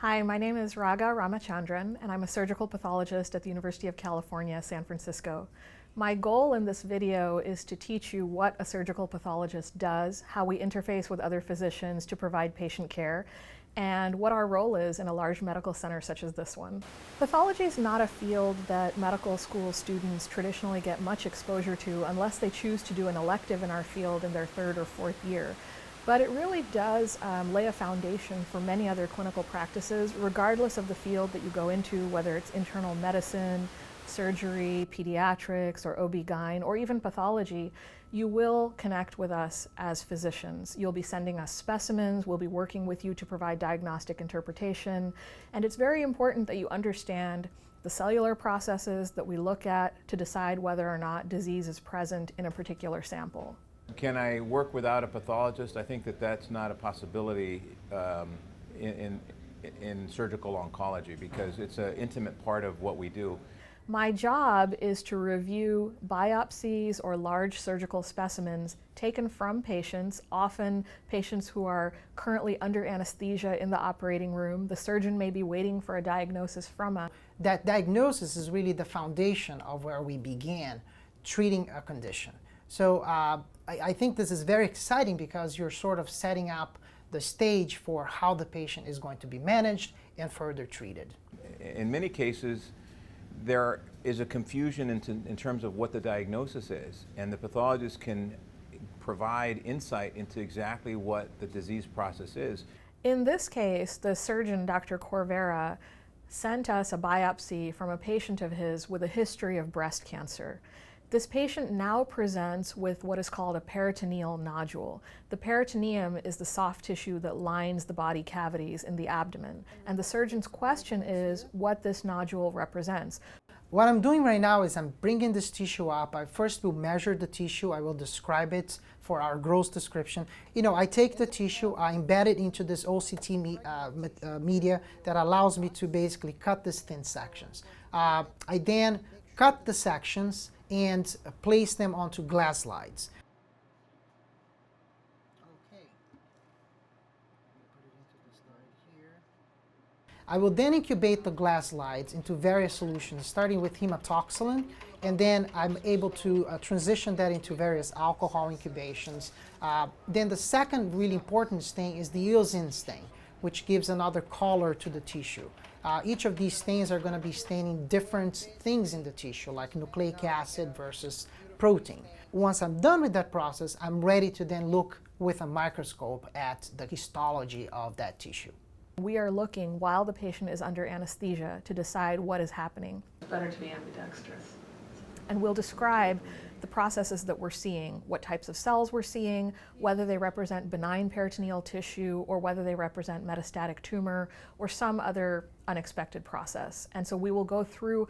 Hi, my name is Raga Ramachandran, and I'm a surgical pathologist at the University of California, San Francisco. My goal in this video is to teach you what a surgical pathologist does, how we interface with other physicians to provide patient care, and what our role is in a large medical center such as this one. Pathology is not a field that medical school students traditionally get much exposure to unless they choose to do an elective in our field in their third or fourth year. But it really does lay a foundation for many other clinical practices, regardless of the field that you go into, whether it's internal medicine, surgery, pediatrics, or OB-GYN, or even pathology. You will connect with us as physicians. You'll be sending us specimens, we'll be working with you to provide diagnostic interpretation, and it's very important that you understand the cellular processes that we look at to decide whether or not disease is present in a particular sample. Can I work without a pathologist? I think that that's not a possibility in surgical oncology because it's an intimate part of what we do. My job is to review biopsies or large surgical specimens taken from patients, often patients who are currently under anesthesia in the operating room. The surgeon may be waiting for a diagnosis from us. That diagnosis is really the foundation of where we began treating a condition. So I think this is very exciting because you're sort of setting up the stage for how the patient is going to be managed and further treated. In many cases, there is a confusion in terms of what the diagnosis is, and the pathologist can provide insight into exactly what the disease process is. In this case, the surgeon, Dr. Corvera, sent us a biopsy from a patient of his with a history of breast cancer. This patient now presents with what is called a peritoneal nodule. The peritoneum is the soft tissue that lines the body cavities in the abdomen. And the surgeon's question is what this nodule represents. What I'm doing right now is I'm bringing this tissue up. I first will measure the tissue. I will describe it for our gross description. I take the tissue, I embed it into this OCT media that allows me to basically cut these thin sections. I then cut the sections and place them onto glass slides. Okay. Put it into the slide here. I will then incubate the glass slides into various solutions, starting with hematoxylin, and then I'm able to transition that into various alcohol incubations. Then the second really important stain is the eosin stain, which gives another color to the tissue. Each of these stains are going to be staining different things in the tissue, like nucleic acid versus protein. Once I'm done with that process, I'm ready to then look with a microscope at the histology of that tissue. We are looking while the patient is under anesthesia to decide what is happening. It's better to be ambidextrous. And we'll describe the processes that we're seeing, what types of cells we're seeing, whether they represent benign peritoneal tissue or whether they represent metastatic tumor or some other unexpected process. And so we will go through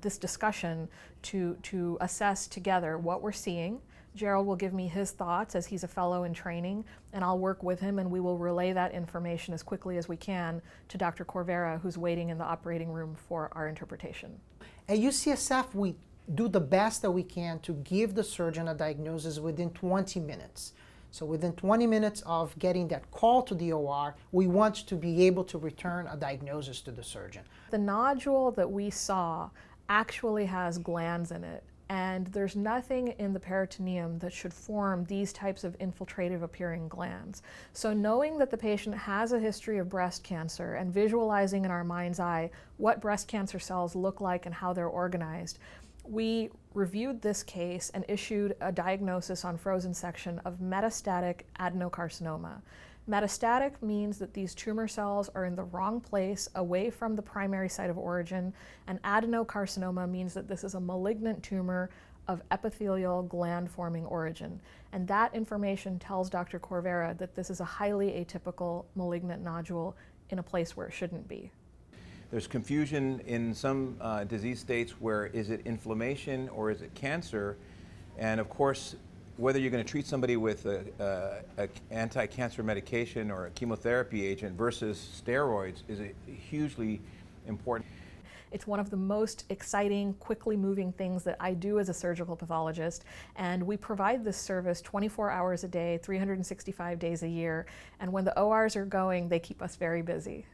this discussion to assess together what we're seeing. Gerald will give me his thoughts as he's a fellow in training, and I'll work with him and we will relay that information as quickly as we can to Dr. Corvera, who's waiting in the operating room for our interpretation. At UCSF, we do the best that we can to give the surgeon a diagnosis within 20 minutes. So within 20 minutes of getting that call to the OR, we want to be able to return a diagnosis to the surgeon. The nodule that we saw actually has glands in it, and there's nothing in the peritoneum that should form these types of infiltrative appearing glands. So knowing that the patient has a history of breast cancer and visualizing in our mind's eye what breast cancer cells look like and how they're organized, we reviewed this case and issued a diagnosis on frozen section of metastatic adenocarcinoma. Metastatic means that these tumor cells are in the wrong place, away from the primary site of origin, and adenocarcinoma means that this is a malignant tumor of epithelial gland-forming origin. And that information tells Dr. Corvera that this is a highly atypical malignant nodule in a place where it shouldn't be. There's confusion in some disease states where is it inflammation or is it cancer? And of course, whether you're going to treat somebody with an anti-cancer medication or a chemotherapy agent versus steroids is hugely important. It's one of the most exciting, quickly moving things that I do as a surgical pathologist, and we provide this service 24 hours a day, 365 days a year, and when the ORs are going, they keep us very busy.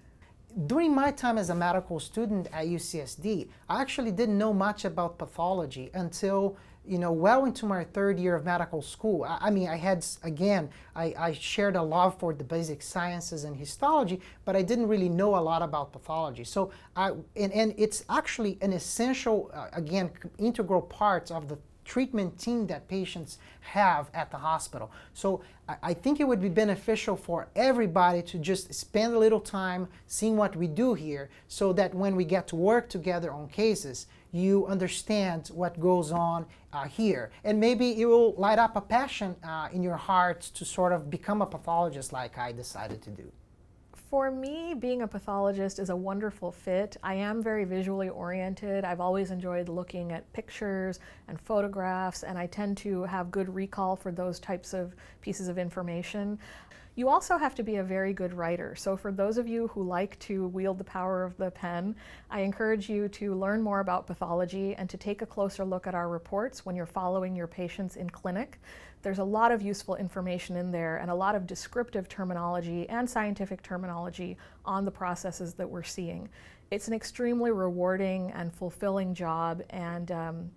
During my time as a medical student at UCSD, I actually didn't know much about pathology until well into my third year of medical school. I mean, I had, again, I shared a love for the basic sciences and histology, but I didn't really know a lot about pathology. So, and it's actually an essential, again, integral part of the treatment team that patients have at the hospital. So I think it would be beneficial for everybody to just spend a little time seeing what we do here, so that when we get to work together on cases, you understand what goes on here. And maybe it will light up a passion in your heart to sort of become a pathologist like I decided to do. For me, being a pathologist is a wonderful fit. I am very visually oriented. I've always enjoyed looking at pictures and photographs, and I tend to have good recall for those types of pieces of information. You also have to be a very good writer. So for those of you who like to wield the power of the pen, I encourage you to learn more about pathology and to take a closer look at our reports when you're following your patients in clinic. There's a lot of useful information in there and a lot of descriptive terminology and scientific terminology on the processes that we're seeing. It's an extremely rewarding and fulfilling job, and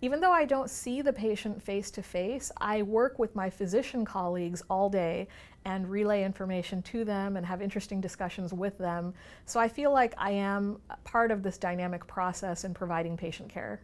even though I don't see the patient face to face, I work with my physician colleagues all day and relay information to them and have interesting discussions with them. So I feel like I am part of this dynamic process in providing patient care.